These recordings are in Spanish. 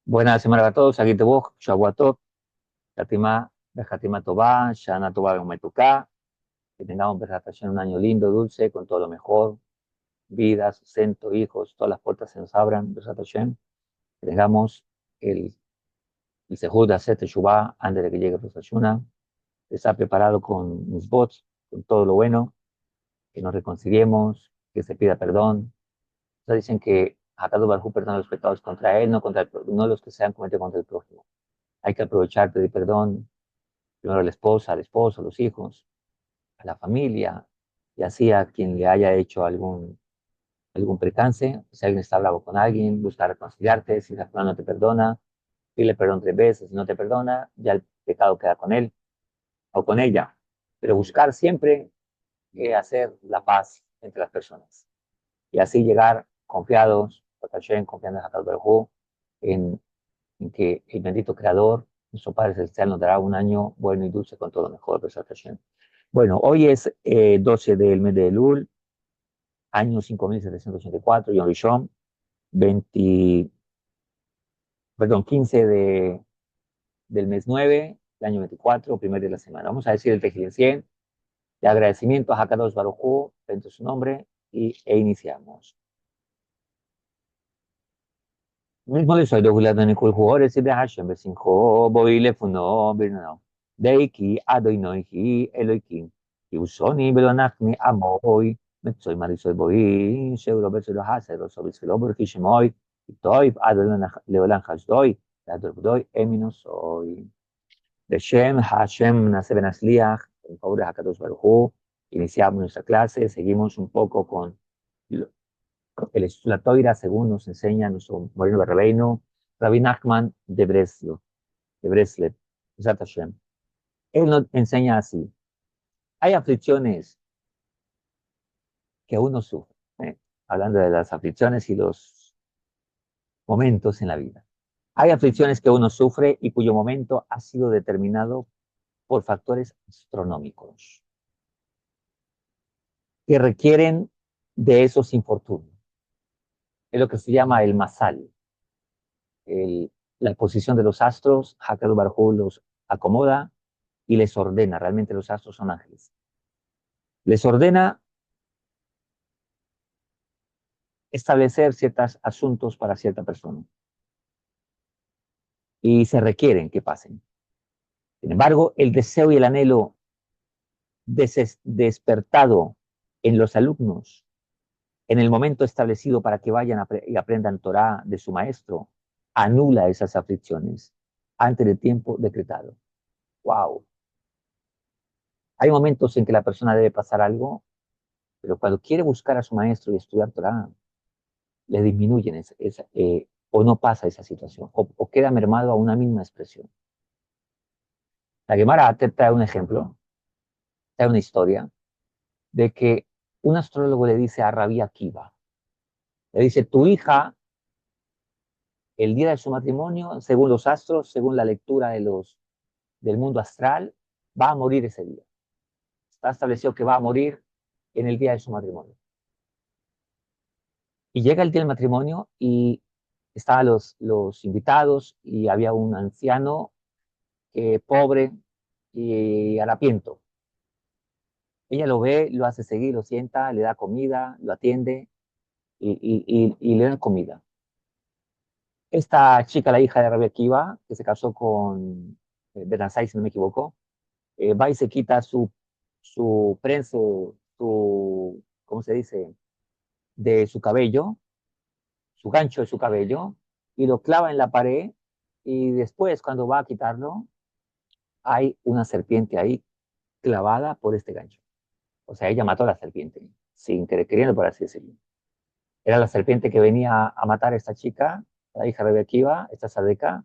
Buena semana a todos, aquí te voy, Shavuot, Katima, Bejatima Tobá, Shana Tobá Metuká, que tengamos presentación un año lindo, dulce, con todo lo mejor, vida, sustento, hijos, todas las puertas se nos abran, presentación, que tengamos el, el Sehud de hacer Teshuvá antes de que llegue presentación, que está preparado con mis bots, con todo lo bueno, que nos reconciliemos, que se pida perdón. O sea, dicen que Hakadu Barjú perdona los pecados contra él, no los que se han cometido contra el prójimo. Hay que aprovechar, pedir perdón, primero a la esposa, al esposo, a los hijos, a la familia, y así a quien le haya hecho algún percance, si alguien está bravo con alguien, buscar reconciliarte, si la persona no te perdona, pide perdón 3 veces, si no te perdona, ya el pecado queda con él o con ella, pero buscar siempre hacer la paz entre las personas, y así llegar confiados, confiando en Hakadosh Baruj Hu, en, en que el bendito Creador, nuestro Padre Celestial, nos dará un año bueno y dulce con todo lo mejor, Besat Hashem. Bueno, hoy es 12 del mes de Elul, año 5784, Yom Rishon, 20, perdón, 15 del mes 9, del año 24, primer día de la semana. Vamos a decir el Tejil 100, de agradecimiento a Hakadosh Baruj Hu, dentro de su nombre, e iniciamos. mismo le soy de Julián Nicol Juárez y de Hashem, Besinjo, Boile Funo, Birno, Deiki, Adoinoiki, Eloikim, y Usoni, Belonachni, Amoy, Metzoy Marisoy Boi, Sheuro Besoy Hasero, Sobisfilo, Burkishimoy, Toy, Leolan Hasdoi, Adordoy, Eminosoy. De Shem, Hashem, Naseben Asliach, en favor de Hakadosh Baruj. Iniciamos nuestra clase, seguimos un poco con la toira, según nos enseña nuestro Moreno Berrebeino, Rabbi Nachman de Breslev, Zat Hashem. Él nos enseña así: hay aflicciones que uno sufre, hablando de las aflicciones y los momentos en la vida. Hay aflicciones que uno sufre y cuyo momento ha sido determinado por factores astronómicos que requieren de esos infortunios. Es lo que se llama el masal, el, la posición de los astros. Hakadosh Baruj Hu los acomoda y les ordena. Realmente los astros son ángeles. Les ordena establecer ciertos asuntos para cierta persona y se requieren que pasen. Sin embargo, el deseo y el anhelo despertado en los alumnos en el momento establecido para que vayan y aprendan Torah de su maestro anula esas aflicciones antes del tiempo decretado. ¡Wow! Hay momentos en que la persona debe pasar algo, pero cuando quiere buscar a su maestro y estudiar Torah, le disminuyen o no pasa esa situación, o queda mermado a una misma expresión. La Gemara te trae un ejemplo, trae una historia de que un astrólogo le dice a Rabí Akiva, le dice: tu hija, el día de su matrimonio, según los astros, según la lectura del mundo astral, va a morir ese día. Está establecido que va a morir en el día de su matrimonio. Y llega el día del matrimonio y estaban los invitados y había un anciano pobre y harapiento. Ella lo ve, lo hace seguir, lo sienta, le da comida, lo atiende y le dan comida. Esta chica, la hija de Rabbi Akiva, que se casó con Benazai, si no me equivoco, va y se quita su prenso, ¿cómo se dice?, de su cabello, su gancho de su cabello, y lo clava en la pared, y después, cuando va a quitarlo, hay una serpiente ahí clavada por este gancho. O sea, ella mató a la serpiente, sin queriendo, por así decirlo. Era la serpiente que venía a matar a esta chica, la hija de Akiva, esta Sadeca,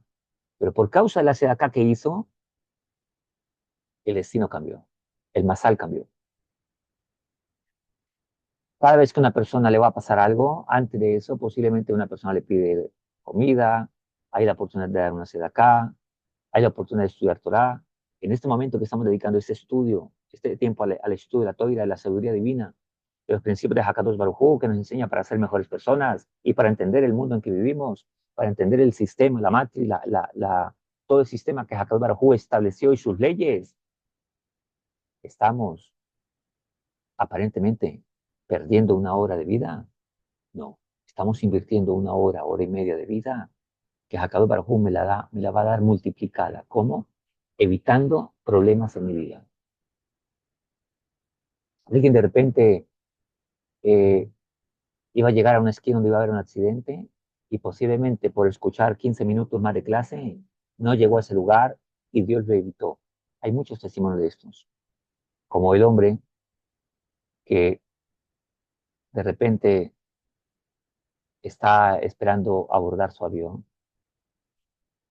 pero por causa de la Sadeca que hizo, el destino cambió, el masal cambió. Cada vez que a una persona le va a pasar algo, antes de eso, posiblemente una persona le pide comida, hay la oportunidad de dar una Sadeca, hay la oportunidad de estudiar Torah. En este momento que estamos dedicando este estudio, este tiempo al estudio de la Torah, de la sabiduría divina, de los principios de Hakadosh Baruj Hu, que nos enseña para ser mejores personas y para entender el mundo en que vivimos, para entender el sistema, la matriz, todo el sistema que Hakadosh Baruj Hu estableció y sus leyes, estamos aparentemente perdiendo una hora de vida. No, estamos invirtiendo una hora, hora y media de vida que Hakadosh Baruj Hu me la va a dar multiplicada. ¿Cómo? Evitando problemas en mi vida. Alguien de repente eh, iba a llegar a una esquina donde iba a haber un accidente y posiblemente por escuchar 15 minutos más de clase, no llegó a ese lugar y Dios lo evitó. Hay muchos testimonios de estos, como el hombre que de repente está esperando abordar su avión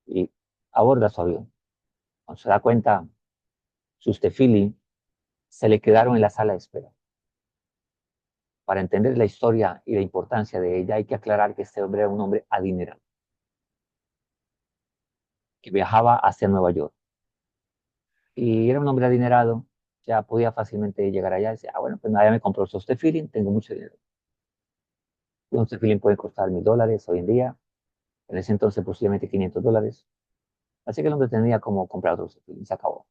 y aborda su avión. Cuando se da cuenta, sus tefili se le quedaron en la sala de espera. Para entender la historia y la importancia de ella, hay que aclarar que este hombre era un hombre adinerado, que viajaba hacia Nueva York. Y era un hombre adinerado, ya podía fácilmente llegar allá y decir, ah, bueno, pues nada, ya me compró este feeling, tengo mucho dinero. Un feeling puede costar $1000 hoy en día, en ese entonces posiblemente $500. Así que el hombre tenía como comprar otro feeling, se acabó.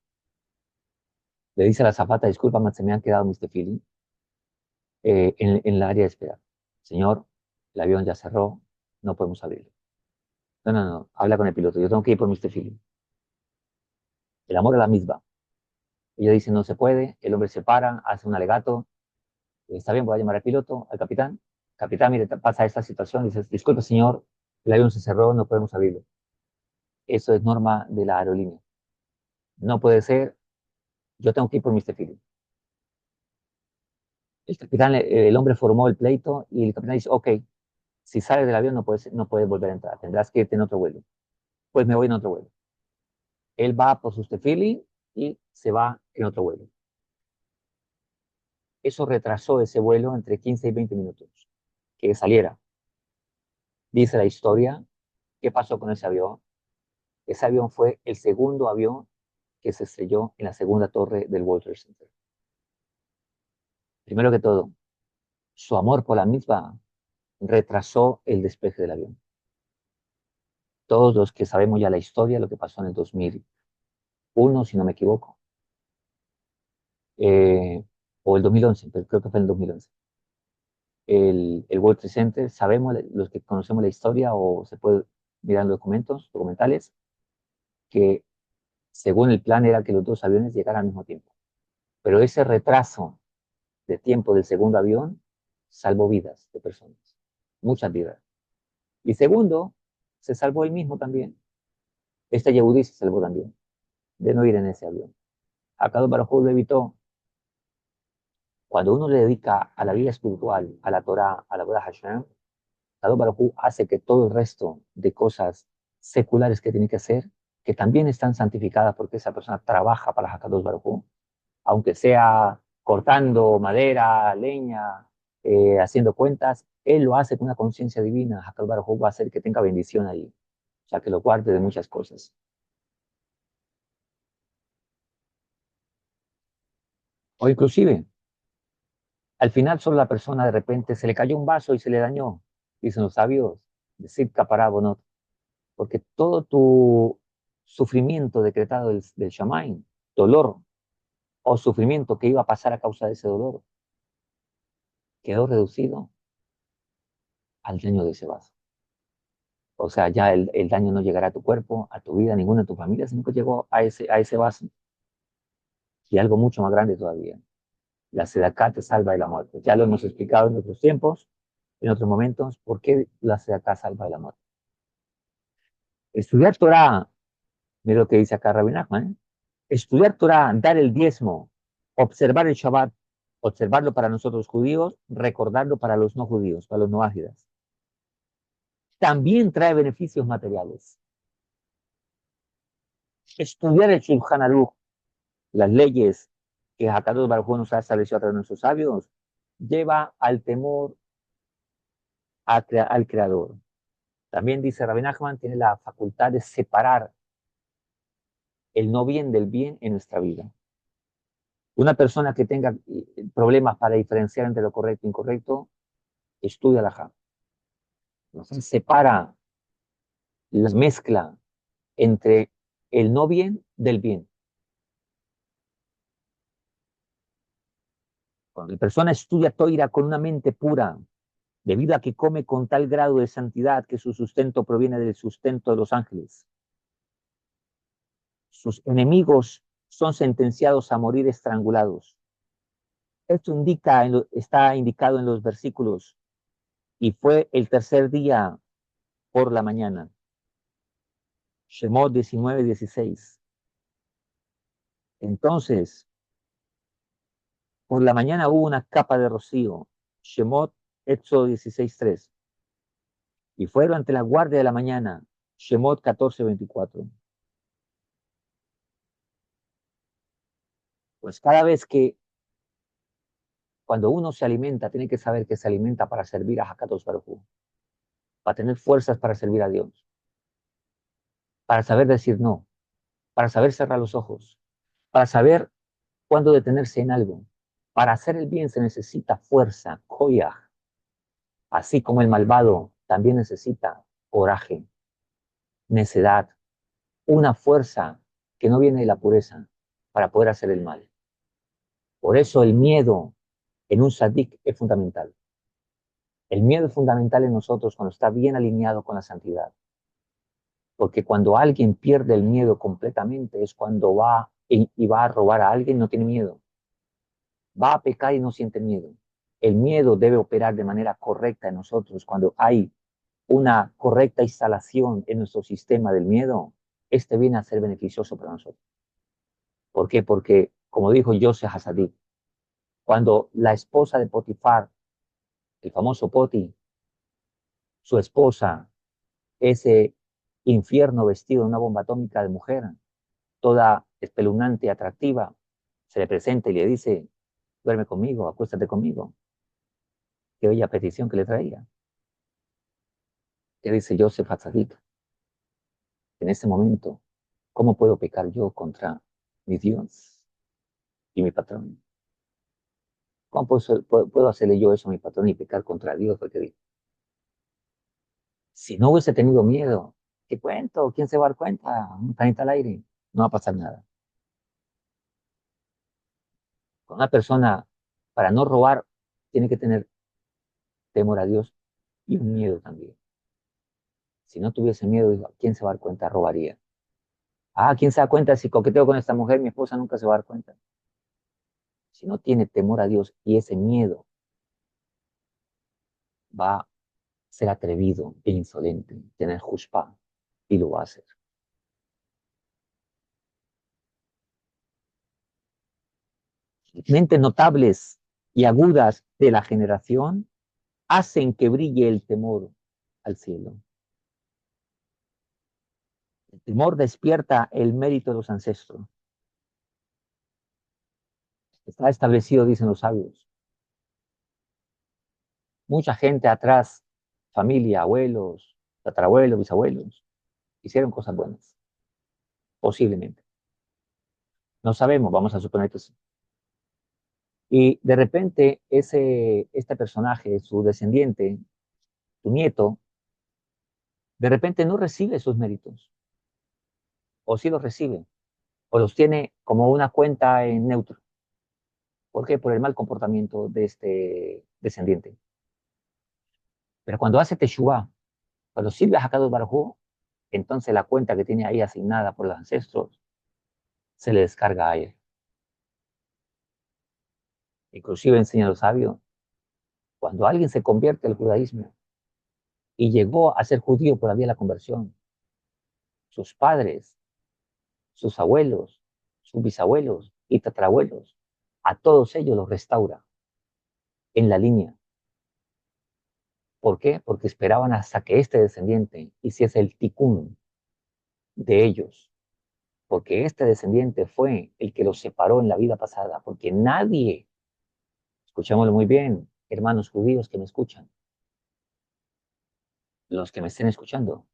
Le dice a la azafata, disculpa, se me han quedado mis feeling en el área de espera. Señor, el avión ya cerró, no podemos abrirlo. No, no, no, habla con el piloto, yo tengo que ir por mis feeling. El amor a la misma. Ella dice, no se puede, el hombre se para, hace un alegato, está bien, voy a llamar al piloto, al capitán. Capitán, mire, pasa esta situación, dices, disculpe señor, el avión se cerró, no podemos abrirlo. Eso es norma de la aerolínea. No puede ser, yo tengo que ir por Mr. Philip. El capitán, el hombre formó el pleito y el capitán dice, ok, si sales del avión no puedes volver a entrar, tendrás que irte en otro vuelo. Pues me voy en otro vuelo. Él va por su feeling y se va en otro vuelo. Eso retrasó ese vuelo entre 15 y 20 minutos, que saliera. Dice la historia, ¿qué pasó con ese avión? Ese avión fue el segundo avión que se estrelló en la segunda torre del World Trade Center. Primero que todo, su amor por la misma retrasó el despegue del avión. Todos los que sabemos ya la historia, lo que pasó en el 2001, si no me equivoco, eh, o el 2011, pero creo que fue en el 2011. El World Trade Center, sabemos, los que conocemos la historia o se puede mirar en los documentales, que según el plan era que los dos aviones llegaran al mismo tiempo. Pero ese retraso de tiempo del segundo avión salvó vidas de personas, muchas vidas. Y segundo, se salvó él mismo también. Este Yehudí se salvó también de no ir en ese avión. Akadosh Baruj Hu lo evitó. Cuando uno le dedica a la vida espiritual, a la Torah, a la Buda Hashem, Akadosh Baruj Hu hace que todo el resto de cosas seculares que tiene que hacer, que también están santificadas porque esa persona trabaja para Akadosh Baruj Hu, aunque sea cortando madera, leña, haciendo cuentas, él lo hace con una conciencia divina. Akadosh Baruj Hu va a hacer que tenga bendición ahí, o sea, que lo guarde de muchas cosas. O inclusive, al final solo la persona de repente se le cayó un vaso y se le dañó, dicen los sabios, decir caparabonot, porque todo tu sufrimiento decretado del Shamaim, dolor o sufrimiento que iba a pasar a causa de ese dolor, quedó reducido al daño de ese vaso. O sea, ya el daño no llegará a tu cuerpo, a tu vida, a ninguna de tu familia, sino que llegó a ese vaso. Y algo mucho más grande todavía. La sedacá te salva de la muerte. Ya lo hemos explicado en otros tiempos, en otros momentos, por qué la sedacá salva de la muerte. Estudiar Torah, mira lo que dice acá Rabbi Nachman, ¿eh? Estudiar Torah, dar el diezmo, observar el Shabbat, observarlo para nosotros judíos, recordarlo para los no judíos, para los no ágidas. También trae beneficios materiales. Estudiar el Shulchan Aruch, las leyes que Hakadosh Baruj Hu nos ha establecido a través de nuestros sabios, lleva al temor al Creador. También dice Rabbi Nachman, tiene la facultad de separar el no bien del bien en nuestra vida. Una persona que tenga problemas para diferenciar entre lo correcto e incorrecto, estudia la Jam. Entonces separa la mezcla entre el no bien del bien. Cuando la persona estudia Toira con una mente pura, debido a que come con tal grado de santidad que su sustento proviene del sustento de los ángeles, sus enemigos son sentenciados a morir estrangulados. Esto está indicado en los versículos. Y fue el tercer día por la mañana. Shemot 19:16. Entonces, por la mañana hubo una capa de rocío. Shemot, Éxodo 16:3. Y fue durante la guardia de la mañana. Shemot 14:24. Pues cada vez que, cuando uno se alimenta, tiene que saber que se alimenta para servir a Hakadosh Baruj Hu, para tener fuerzas para servir a Dios, para saber decir no, para saber cerrar los ojos, para saber cuándo detenerse en algo. Para hacer el bien se necesita fuerza, koyah, así como el malvado también necesita coraje, necedad, una fuerza que no viene de la pureza para poder hacer el mal. Por eso el miedo en un sadik es fundamental. El miedo es fundamental en nosotros cuando está bien alineado con la santidad. Porque cuando alguien pierde el miedo completamente es cuando va y va a robar a alguien, no tiene miedo. Va a pecar y no siente miedo. El miedo debe operar de manera correcta en nosotros. Cuando hay una correcta instalación en nuestro sistema del miedo, este viene a ser beneficioso para nosotros. ¿Por qué? Porque, como dijo Joseph Hasadik, cuando la esposa de Potifar, el famoso Poti, su esposa, ese infierno vestido de una bomba atómica de mujer, toda espeluznante y atractiva, se le presenta y le dice, duerme conmigo, acuéstate conmigo. Qué bella petición que le traía. ¿Qué dice Joseph Hasadik? En ese momento, ¿cómo puedo pecar yo contra mi Dios y mi patrón? ¿Cómo puedo hacerle yo eso a mi patrón y pecar contra Dios? Porque si no hubiese tenido miedo, ¿qué cuento? ¿Quién se va a dar cuenta? Un planeta al aire. No va a pasar nada. Con una persona, para no robar, tiene que tener temor a Dios y un miedo también. Si no tuviese miedo, digo, ¿quién se va a dar cuenta? Robaría. Ah, ¿quién se da cuenta si coqueteo con esta mujer? Mi esposa nunca se va a dar cuenta. Si no tiene temor a Dios y ese miedo, va a ser atrevido e insolente, tener jushpa, y lo va a hacer. Mentes notables y agudas de la generación hacen que brille el temor al cielo. El temor despierta el mérito de los ancestros. Está establecido, dicen los sabios. Mucha gente atrás, familia, abuelos, tatarabuelos, bisabuelos, hicieron cosas buenas. Posiblemente. No sabemos, vamos a suponer que sí. Y de repente este personaje, su descendiente, su nieto, de repente no recibe esos méritos. O sí los recibe. O los tiene como una cuenta en neutro. ¿Por qué? Por el mal comportamiento de este descendiente. Pero cuando hace Teshuvah, cuando sirve a Hakadosh Baruj Hu, entonces la cuenta que tiene ahí asignada por los ancestros se le descarga a él. Inclusive enseña los sabios, cuando alguien se convierte al judaísmo y llegó a ser judío por la vía de la conversión, sus padres, sus abuelos, sus bisabuelos y tatarabuelos, a todos ellos los restaura en la línea. ¿Por qué? Porque esperaban hasta que este descendiente hiciese el tikkun de ellos, porque este descendiente fue el que los separó en la vida pasada, porque nadie, escuchémoslo muy bien, hermanos judíos que me escuchan, los que me estén escuchando,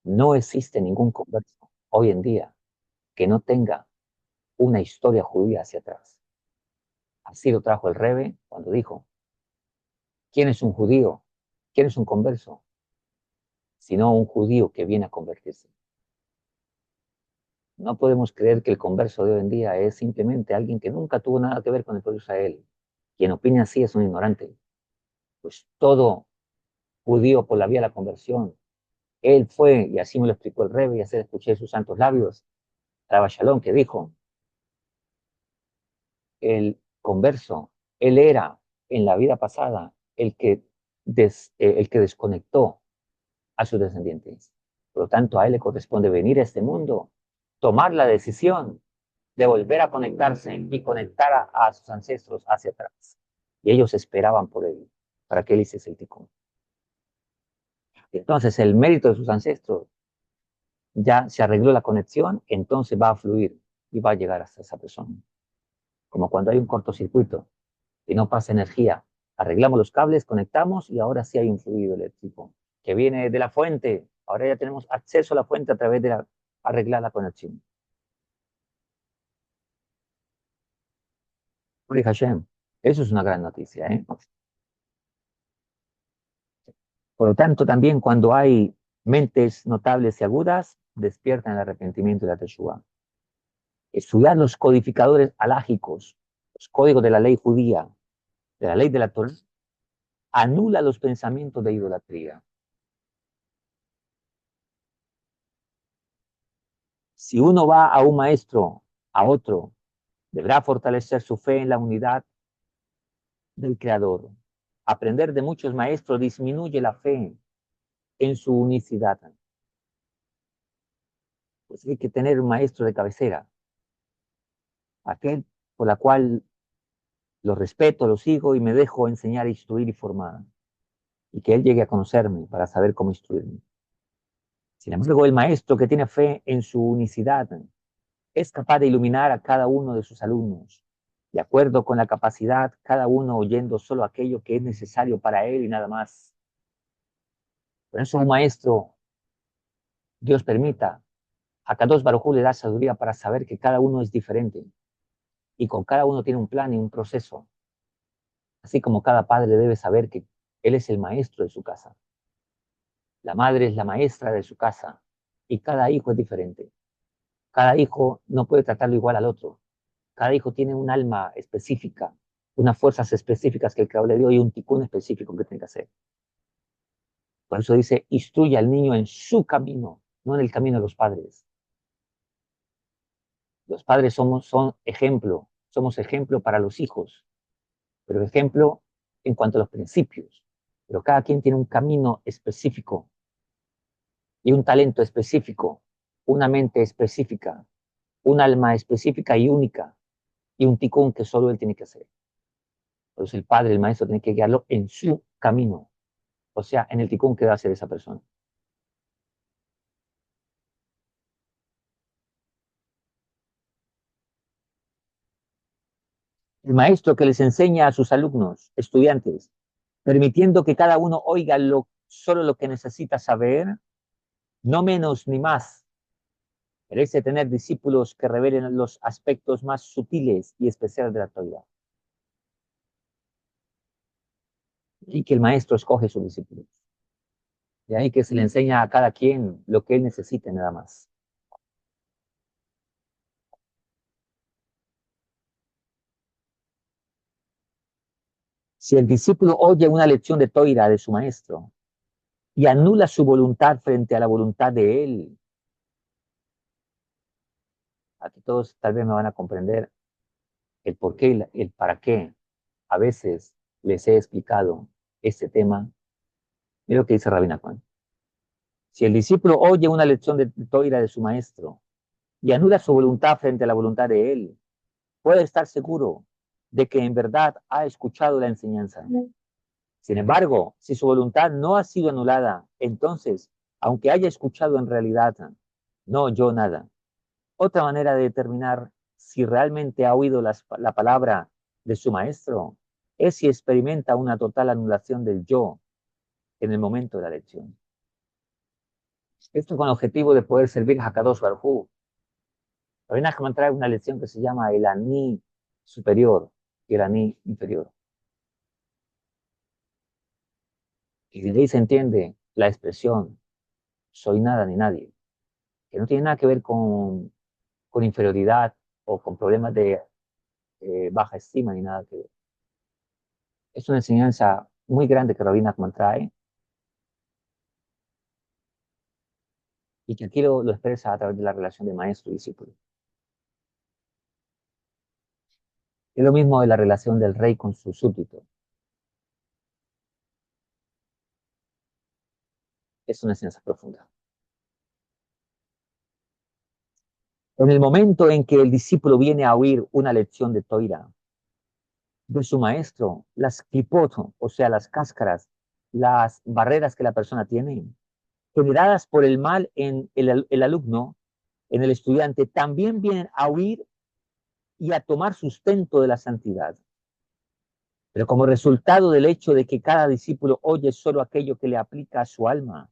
no existe ningún converso hoy en día que no tenga una historia judía hacia atrás. Así lo trajo el Rebbe cuando dijo, ¿quién es un judío? ¿Quién es un converso? sino un judío que viene a convertirse. No podemos creer que el converso de hoy en día es simplemente alguien que nunca tuvo nada que ver con el pueblo de Israel. Quien opina así es un ignorante. Pues todo judío por la vía de la conversión, él fue, y así me lo explicó el Rebbe, y así escuché sus santos labios, Rabbi Shalom, que dijo, el converso, él era en la vida pasada el que desconectó a sus descendientes. Por lo tanto, a él le corresponde venir a este mundo, tomar la decisión de volver a conectarse y conectar a sus ancestros hacia atrás. Y ellos esperaban por él, para que él hiciese el tikkun. Entonces, el mérito de sus ancestros ya se arregló la conexión, entonces va a fluir y va a llegar hasta esa persona. Como cuando hay un cortocircuito y no pasa energía, arreglamos los cables, conectamos y ahora sí hay un fluido eléctrico que viene de la fuente. Ahora ya tenemos acceso a la fuente a través de arreglar la conexión. Hashem, eso es una gran noticia, ¿eh? Por lo tanto, también cuando hay mentes notables y agudas, despiertan el arrepentimiento y la teshuva. Estudiar los codificadores alágicos, los códigos de la ley judía, de la ley de la Torah, anula los pensamientos de idolatría. Si uno va a un maestro, a otro, deberá fortalecer su fe en la unidad del Creador. Aprender de muchos maestros disminuye la fe en su unicidad. Pues hay que tener un maestro de cabecera, aquel por la cual lo respeto, lo sigo y me dejo enseñar, instruir y formar. Y que él llegue a conocerme para saber cómo instruirme. Sin embargo, el maestro que tiene fe en su unicidad es capaz de iluminar a cada uno de sus alumnos, de acuerdo con la capacidad, cada uno oyendo solo aquello que es necesario para él y nada más. Por eso un maestro, Dios permita, a Kadosh Baruj Hu le da sabiduría para saber que cada uno es diferente y con cada uno tiene un plan y un proceso. Así como cada padre debe saber que él es el maestro de su casa. La madre es la maestra de su casa y cada hijo es diferente. Cada hijo no puede tratarlo igual al otro. Cada hijo tiene un alma específica, unas fuerzas específicas que el Creador le dio y un ticún específico que tiene que hacer. Por eso dice, instruye al niño en su camino, no en el camino de los padres. Los padres son ejemplo, somos ejemplo para los hijos, pero ejemplo en cuanto a los principios. Pero cada quien tiene un camino específico y un talento específico, una mente específica, un alma específica y única, y un ticún que solo él tiene que hacer. Por eso el padre, el maestro, tiene que guiarlo en su camino, o sea, en el ticún que va a hacer esa persona. El maestro que les enseña a sus alumnos, estudiantes, permitiendo que cada uno oiga solo lo que necesita saber, no menos ni más. Merece tener discípulos que revelen los aspectos más sutiles y especiales de la Torah. Y que el maestro escoge sus discípulos. De ahí que se le enseña a cada quien lo que él necesite nada más. Si el discípulo oye una lección de Torah de su maestro y anula su voluntad frente a la voluntad de él, aquí todos tal vez me van a comprender el por qué y el para qué. A veces les he explicado este tema. Mira lo que dice Rabbi Nachman. Si el discípulo oye una lección de Torah de su maestro y anula su voluntad frente a la voluntad de él, puede estar seguro de que en verdad ha escuchado la enseñanza. Sin embargo, si su voluntad no ha sido anulada, entonces, aunque haya escuchado en realidad, no oyó nada. Otra manera de determinar si realmente ha oído la palabra de su maestro es si experimenta una total anulación del yo en el momento de la lección. Esto con el objetivo de poder servir a Hakadosh Baruj Hu. Rabbi Nachman trae una lección que se llama el Ani superior y el Ani inferior. Y de ahí se entiende la expresión soy nada ni nadie, que no tiene nada que ver con inferioridad o con problemas de baja estima ni nada que ver. Es una enseñanza muy grande que Rabbi Nachman trae y que aquí lo expresa a través de la relación de maestro y discípulo. Es lo mismo de la relación del rey con su súbdito. Es una enseñanza profunda. En el momento en que el discípulo viene a oír una lección de Toira de su maestro, las clipot, o sea, las cáscaras, las barreras que la persona tiene, generadas por el mal en el alumno, en el estudiante, también vienen a oír y a tomar sustento de la santidad. Pero como resultado del hecho de que cada discípulo oye solo aquello que le aplica a su alma,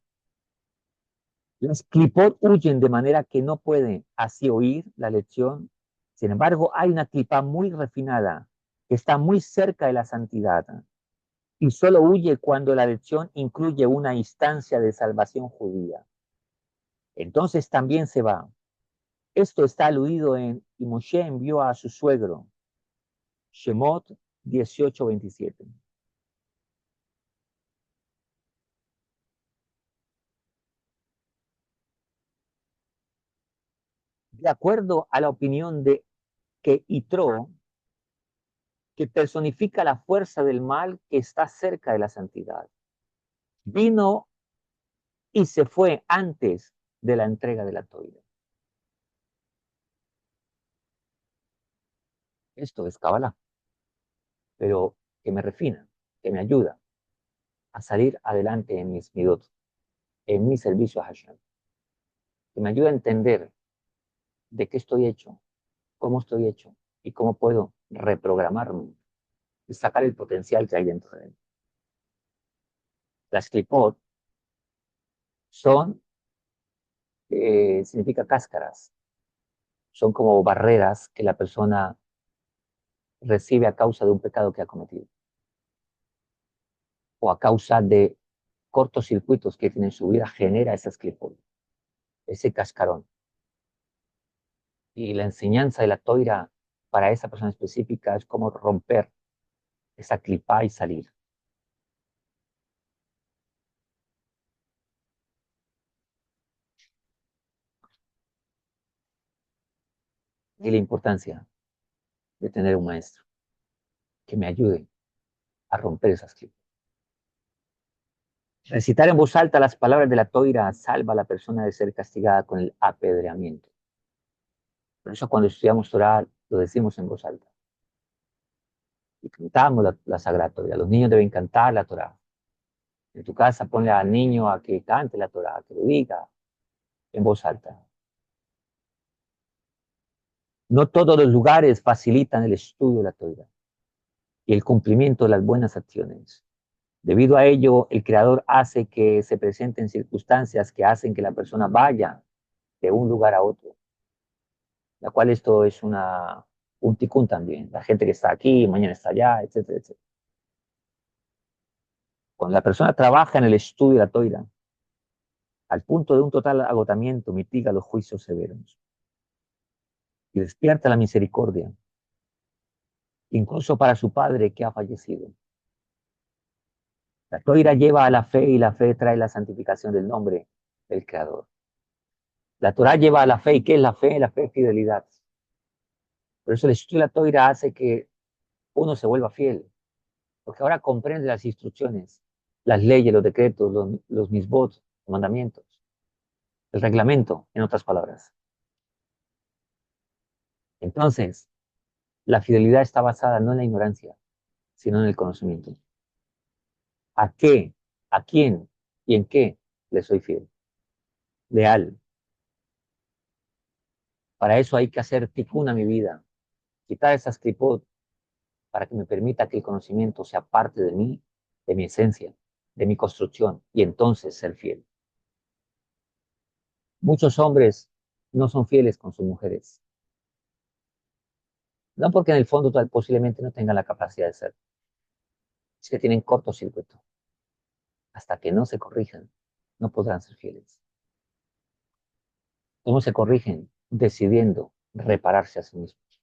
las clipot huyen de manera que no pueden así oír la lección. Sin embargo, hay una clipa muy refinada que está muy cerca de la santidad y solo huye cuando la lección incluye una instancia de salvación judía. Entonces también se va. Esto está aludido en y Moshe envió a su suegro, Shemot 18:27. De acuerdo a la opinión de que Itro, que personifica la fuerza del mal que está cerca de la santidad, vino y se fue antes de la entrega de la toira. Esto es Kabbalah, pero que me refina, que me ayuda a salir adelante en mis midot, en mi servicio a Hashem, que me ayuda a entender de qué estoy hecho, cómo estoy hecho y cómo puedo reprogramarme y sacar el potencial que hay dentro de mí. Las clipot son, significa cáscaras, son como barreras que la persona recibe a causa de un pecado que ha cometido o a causa de cortocircuitos que tiene en su vida, genera esas clipot, ese cascarón. Y la enseñanza de la toira para esa persona específica es como romper esa clipa y salir. Y la importancia de tener un maestro que me ayude a romper esas clipas. Recitar en voz alta las palabras de la toira salva a la persona de ser castigada con el apedreamiento. Por eso cuando estudiamos Torah lo decimos en voz alta. Y cantamos la Sagrada Torah. Los niños deben cantar la Torah. En tu casa ponle al niño a que cante la Torah, que lo diga en voz alta. No todos los lugares facilitan el estudio de la Torah y el cumplimiento de las buenas acciones. Debido a ello, el Creador hace que se presenten circunstancias que hacen que la persona vaya de un lugar a otro, la cual esto es un ticún también. La gente que está aquí, mañana está allá, etcétera, etcétera. Cuando la persona trabaja en el estudio de la toira, al punto de un total agotamiento, mitiga los juicios severos y despierta la misericordia, incluso para su padre que ha fallecido. La toira lleva a la fe y la fe trae la santificación del nombre del Creador. La Torah lleva a la fe. ¿Y qué es la fe? La fe es fidelidad. Por eso el estudio de la toira hace que uno se vuelva fiel, porque ahora comprende las instrucciones, las leyes, los decretos, los misbot, los mandamientos, el reglamento, en otras palabras. Entonces, la fidelidad está basada no en la ignorancia, sino en el conocimiento. ¿A qué? ¿A quién? ¿Y en qué le soy fiel? Leal. Para eso hay que hacer tikkun a mi vida, quitar esas clipot para que me permita que el conocimiento sea parte de mí, de mi esencia, de mi construcción, y entonces ser fiel. Muchos hombres no son fieles con sus mujeres. No porque en el fondo posiblemente no tengan la capacidad de ser. Es que tienen cortocircuito. Hasta que no se corrijan, no podrán ser fieles. ¿Cómo se corrigen? Decidiendo repararse a sí mismos.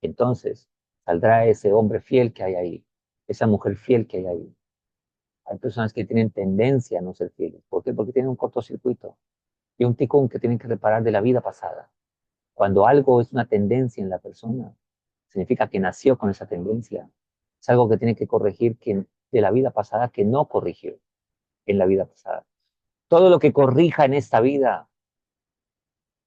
Entonces, saldrá ese hombre fiel que hay ahí, esa mujer fiel que hay ahí. Hay personas que tienen tendencia a no ser fieles. ¿Por qué? Porque tienen un cortocircuito y un ticún que tienen que reparar de la vida pasada. Cuando algo es una tendencia en la persona, significa que nació con esa tendencia. Es algo que tiene que corregir de la vida pasada que no corrigió en la vida pasada. Todo lo que corrija en esta vida,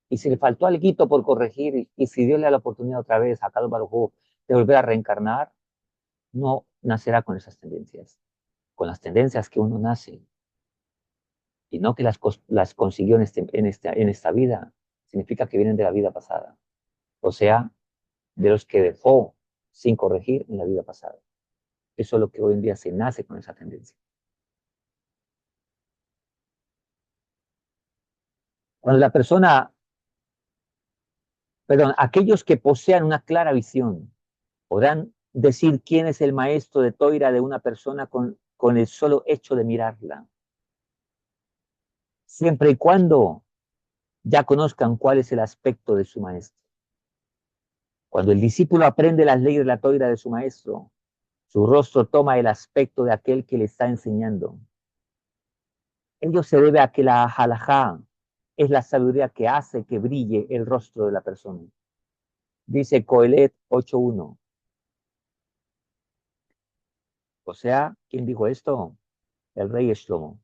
y si le faltó algo por corregir, y si Dios le da la oportunidad otra vez a cada Baruj de volver a reencarnar, no nacerá con esas tendencias. Con las tendencias que uno nace, y no que las consiguió en esta vida, significa que vienen de la vida pasada. O sea, de los que dejó sin corregir en la vida pasada. Eso es lo que hoy en día se nace con esa tendencia. Cuando la persona, perdón, aquellos que posean una clara visión podrán decir quién es el maestro de Toira de una persona con el solo hecho de mirarla, siempre y cuando ya conozcan cuál es el aspecto de su maestro. Cuando el discípulo aprende las leyes de la Toira de su maestro, su rostro toma el aspecto de aquel que le está enseñando. Ello se debe a que la halajá es la sabiduría que hace que brille el rostro de la persona. Dice Coelet 8.1. O sea, ¿quién dijo esto? El rey Shlomo.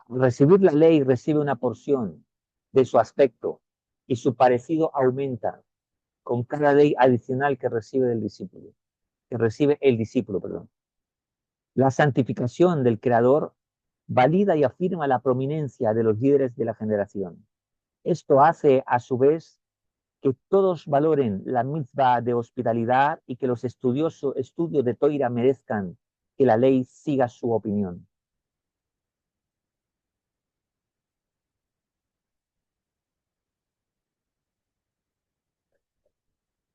Al recibir la ley, recibe una porción de su aspecto y su parecido aumenta con cada ley adicional que recibe del discípulo, que recibe el discípulo, perdón. La santificación del Creador valida y afirma la prominencia de los líderes de la generación. Esto hace, a su vez, que todos valoren la mitzvah de hospitalidad y que los estudios de Toira merezcan que la ley siga su opinión.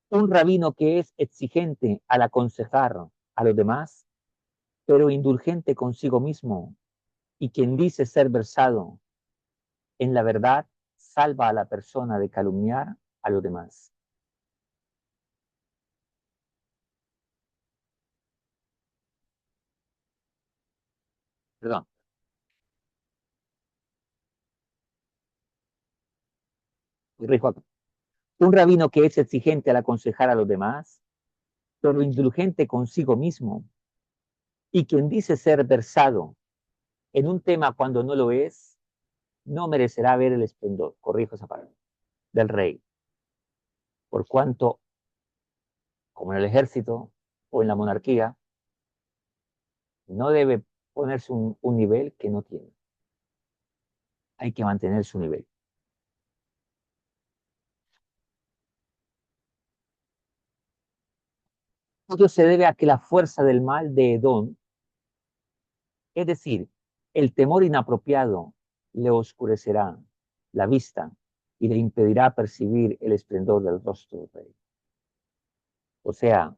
Un rabino que es exigente al aconsejar a los demás, pero indulgente consigo mismo, y quien dice ser versado en la verdad, salva a la persona de calumniar a los demás. Perdón, corrijo acá. Un rabino que es exigente al aconsejar a los demás, pero indulgente consigo mismo, y quien dice ser versado en un tema cuando no lo es, no merecerá ver el esplendor, corrijo esa palabra, del rey, por cuanto, como en el ejército o en la monarquía, no debe ponerse un nivel que no tiene. Hay que mantener su nivel. Ello se debe a que la fuerza del mal de Edom, es decir, el temor inapropiado, le oscurecerá la vista y le impedirá percibir el esplendor del rostro del rey. O sea,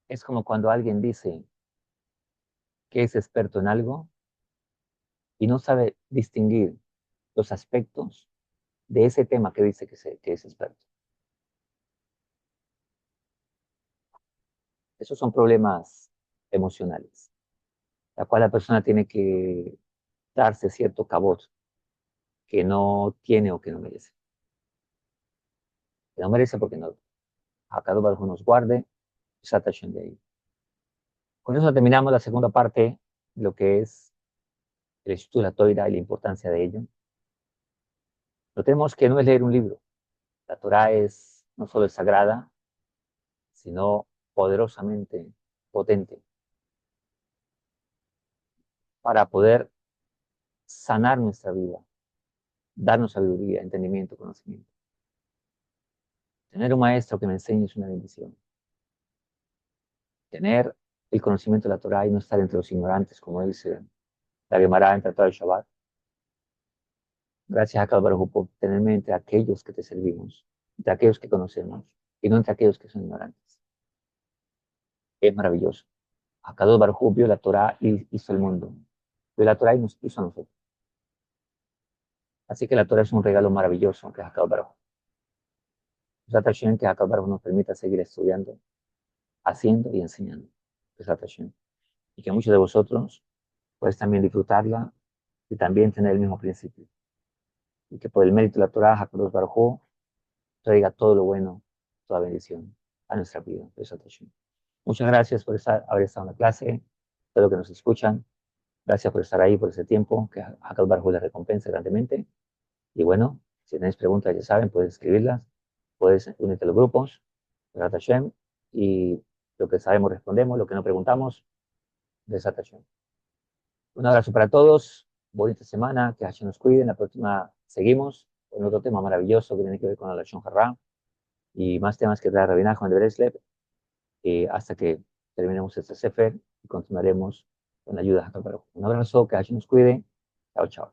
es como cuando alguien dice que es experto en algo y no sabe distinguir los aspectos de ese tema que dice que es experto. Esos son problemas emocionales, la cual la persona tiene que darse cierto cabot que no tiene o que no merece. Que no merece porque no. A cada uno nos guarde esa atracción de ahí. Con eso terminamos la segunda parte, lo que es el estudio de la Torah y la importancia de ello. Notemos que no es leer un libro. La Torah es no solo es sagrada, sino poderosamente potente para poder sanar nuestra vida, darnos sabiduría, entendimiento, conocimiento. Tener un maestro que me enseñe es una bendición. Tener el conocimiento de la Torah y no estar entre los ignorantes, como dice la Gemara en Tratado de Shabbat. Gracias a Akadosh Baruj Hu por tenerme entre aquellos que te servimos, entre aquellos que conocemos y no entre aquellos que son ignorantes. Es maravilloso. Akadosh Baruj Hu vio la Torah y hizo el mundo. Vio la Torah y nos hizo a nosotros. Así que la Torah es un regalo maravilloso que es Akadosh Baruj Hu. Besat Hashem, que Akadosh Baruj Hu nos permita seguir estudiando, haciendo y enseñando. Besat Hashem. Y que muchos de vosotros puedes también disfrutarla y también tener el mismo principio. Y que por el mérito de la Torah, Akadosh Baruj Hu traiga todo lo bueno, toda bendición a nuestra vida. Besat Hashem. Muchas gracias por haber estado en la clase, todos los que nos escuchan. Gracias por estar ahí, por ese tiempo, que Akadosh Baruj Hu les recompense grandemente. Y bueno, si tenéis preguntas, ya saben, puedes escribirlas, puedes unirte a los grupos, Besat Hashem, y lo que sabemos respondemos, lo que no preguntamos, Besat Hashem. Un abrazo para todos, bonita semana, que Hashem nos cuide. En la próxima seguimos con otro tema maravilloso que tiene que ver con la Lashon Hara y más temas que trae Rabbi Nachman de Breslev, hasta que terminemos este Sefer y continuaremos con la ayuda de Akadosh Baruj Hu. Un abrazo, que Hashem nos cuide. Chao, chao.